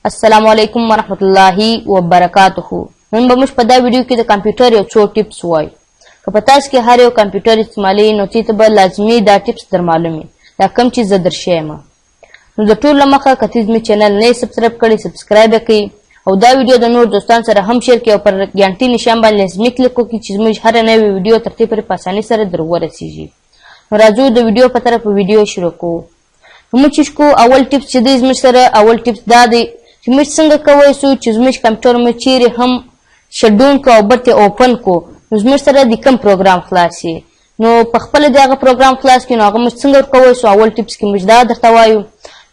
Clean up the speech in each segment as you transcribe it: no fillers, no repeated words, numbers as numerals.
السلام علیکم ورحمت الله وبرکاته. نن به موږ په دا ویډیو کې د کمپیوټر یو څو ټیپس وایو. که په تاسو کې هر یو کمپیوټر استعمالوي نو تاسو به لازمي دا ټیپس در معلومي دا کوم چې زه در ښیم. نو د ټول مخه که تاسو مې چینل نه سبسکرایب کړئ سبسکرایب کړئ او دا ویډیو د نور دوستان سره هم شیر کړئ او پر غنټې نشان باندې لازمي کلیک وکړئ چې زموږ هر نوې ویډیو ترتیب پر آسانۍ سره در ورسیږي. نو راځو د ویډیو په طرف ویډیو شروع کوو. موږ چې کو اول ټیپس چې دی زموږ سره اول ټیپس دا دی چې موږ څنګه کولی شو چې زموږ کمپیوټر مو چیرې هم شټډاون کړو او بل یې اوپن کړو نو زموږ سره د کوم پروګرام خلاص شي. نو په خپله د هغه پروګرام خلاص کړي نو هغه موږ څنګه ورکولی شو. اول ټیپس کې موږ دا درته وایو.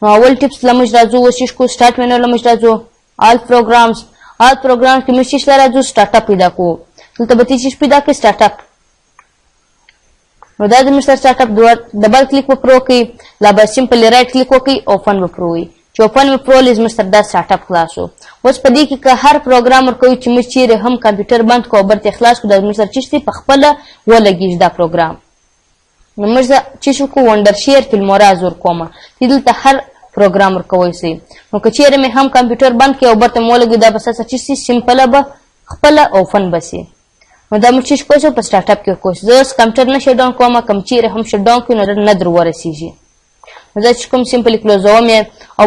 نو اول ټیپس له موږ راځو وشیش کو سټارټ مینو له موږ راځو آل پروګرامز کې موږ شیش له راځو سټارټ اپ پیدا کوو. دلته به تاسو پیدا کړئ سټارټ اپ. نو دا زموږ سره سټارټ اپ ډبل کلیک به پر وکړئ لا به سمپل رایټ کلیک وکړئ اوپن به پر ووایي چې اوپن به پر ولې زموږ سره دا سټارټ اپ خلاص شو. اوس په دې کې که هر پروګرام ورکوي چې موږ چیرې هم کمپیوټر بند کړو او برته خلاص کړو دا زموږ سره چې په خپله ولګېږي دا پروګرام. نو موږ چې شو کو وندر شیر فلموراز ورکومه چې دلته هر پروګرام ورکوی شي. نو که چیرې مې هم کمپیوټر بند کړي او برته مې ولګي دا به چې سمپله به خپله اوپن به شي. نو دا موږ چې کوی شو په سټارټ اپ کې ورکوی شو. زه اوس کمپیوټر نه شټډاون کوم کوم چیرې هم شټډاون کړي نو نه در ورسیږي. نو دا چې کوم سمپلی کلوزوم یې او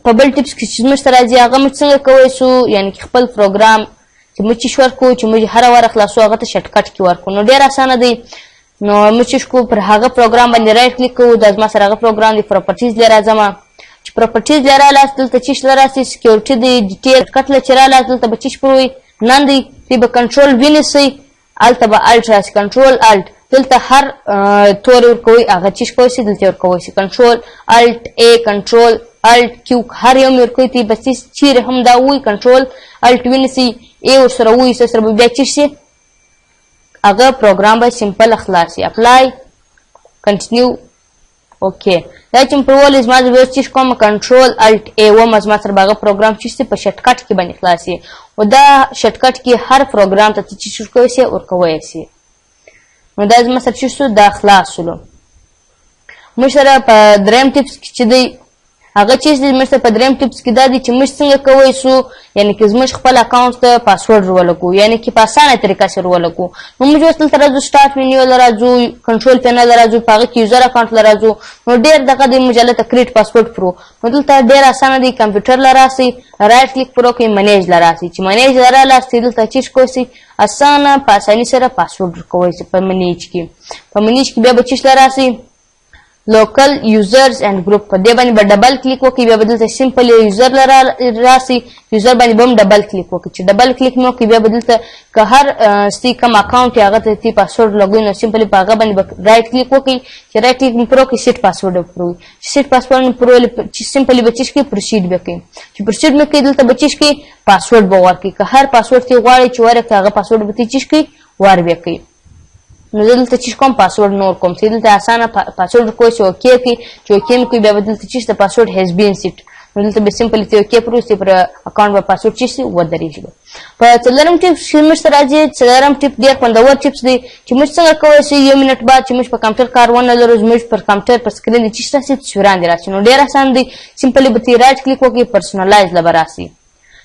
په بل ټیپس کې چې موږ ته راځي هغه موږ څنګه کوی شو یعنې چې خپل پروګرام چې موږ چې ورکوو چې موږ هره واره خلاصو هغه ته شټکټ کې ورکوو. نو ډېر اسانه دی. نو موږ چې کو پر هغه پروګرام باندې رایټ کلیک کوو دا زما سره هغه پروګرام دی پراپرټیز لی راځم چې پراپرټیز لی رالاست دلته چیش له راسي سکیورټي دی ډیټیل کټ له چې رالاست دلته به چیش پر وي نن دی دی به کنټرول ونیسئ هلته به الټ راسي کنټرول الټ دلته هر تورې ورکوئ هغه چیش کوی شي دلته ورکوی شي کنټرول الټ ا کنټرول الټ کیو هر یو مې ورکوي تی بس چیرې هم دا ووایي کنټرول الټ ونیسئ ا ورسره ووایي سره به بیا چیش شي هغه پروګرام به سمپل خلاص شي. اپلای کنټینیو اوکې دا چې مې پر وولې زما زه به چیش کوم کنټرول الټ ا وم زما سره به هغه پروګرام چیش شي په شټکټ کې باندې خلاص شي او دا شټکټ کې هر پروګرام ته چیش ورکوی شي ورکوی شي. نو دا زما سره چې شو دا خلاص شلو. موږ سره په دریم ټیپس کې چې دی هغه چیز دی موږ سره په دریم ټیپس کې دا دی چې موږ څنګه کوی شو یعنې که زموږ خپل اکاونټ ته پاسورډ ولګو یعنې کې په اسانه طریقه سره ولګو. نو موږ اوس دلته راځو سټارټ مینیو له راځو کنټرول پینل له راځو په هغه کې یوزر اکاونټ له راځو نو ډېر دغه دی موږ هلته کریټ پاسورډ پرو نو دلته ډېر اسانه دی کمپیوټر له راسئ رایټ کلیک پر وکړئ منیج له راسئ چې منیج له رالاستئ دلته چیز کوی شئ اسانه په اسانۍ سره پاسورډ ورکوی شئ په منیج کې. په منیج کې بیا به چیز له راسئ لوکل یوزرز اینڈ ګروپ په دې باندې به ډبل کلیک وکړئ بیا به دلته سمپل یوزر راسئ یوزر باندې به هم ډبل کلیک وکړئ چې ډبل کلیک مې وکړئ بیا به دلته که هر ستی کوم اکاونټ هغه ته تی پاسورډ لګوئ نو سمپلی په هغه باندې به رایټ کلیک وکړئ چې رایټ کلیک مې پر وکړئ سیټ پاسورډ به پر ووایي چې سیټ پاسورډ مې پر وویل چې سمپلی به چیز کړئ پروسیډ به کوئ چې پروسیډ مې کوئ دلته به چیز کړئ پاسورډ به ورکړئ که هر پاسورډ تی غواړئ چې ورکړئ هغه پاسورډ به تی چیز کړئ ور بیا کوئ. نو زه دلته چیز کوم پاسورډ نور کوم چې دلته اسانه پاسورډ کوی چې اوکې کوي چې اوکې مې کوي بیا به دلته چیز ته پاسورډ هیز بین سیټ نو دلته به سمپلی ته اوکې پر وروستې پر اکاونټ به پاسورډ چیز ودرېږي. په څلورم ټیپ چې موږ ته راځي څلورم ټیپ ډېر خوندور ټیپس دی چې موږ څنګه کولی شو یو منټ بعد چې موږ په کمپیوټر کار ونه لرو زموږ پر کمپیوټر پر سکرین د چیز راسي تصویران دې راسي. نو ډېر اسان دی سمپلی به ترې رایټ کلیک وکړئ پرسنلایز له به راسي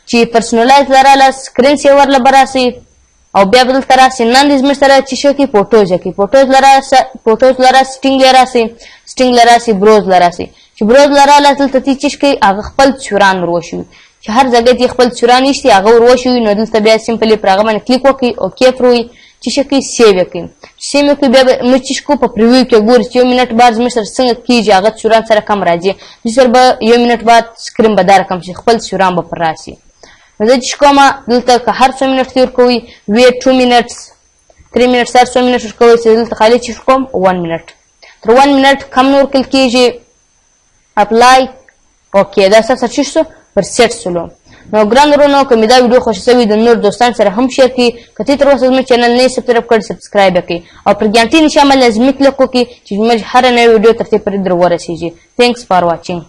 چې پرسنلایز له راله سکرین سیور له به راسي او بیا به دلته راسي نن دې زموږ سره چې شو کې فوټوز کې فوټوز له راسي سټینګ له راسي سټینګ له راسي بروز له راسي چې بروز له راله دلته تی چیش کوي هغه خپل تصویران وروشي چې هر ځای تی خپل تصویران ایښتي هغه وروشي نو دلته بیا سمپلی پر هغه باندې کلیک وکړئ اوکې پر ووایي چې څه کوي سیو یې کوي سیو یې کوي بیا به موږ چې کو په پریویو کې ګورو چې یو منټ بعد زموږ سره څنګه کېږي هغه تصویران سره کم راځي زموږ سره به یو منټ بعد سکرین به دا رقم شي خپل تصویران به پر راسي. نو زه چې کومه دلته که هر څو منټ تېر کوئ ویټ 2 منټس 3 منټس هر څو منټ ورکوئ چې دلته خالي چې کوم 1 منټ تر 1 منټ کم نه ورکول کېږي. اپلای اوکې دا ستاسو چې شو پر سیټ شلو. نو ګران ورونو که مې دا ویډیو خوښه شوې د نور دوستان سره هم شیر کړئ که تاسو تر اوسه زموږ چینل نه سبسکرایب کړی سبسکرایب یې کړئ او پر غنټې نشان باندې لازمي کلیک وکړئ چې زموږ هره نوې ویډیو ترتیب پرې در ورسیږي. تھینکس فار واچینګ.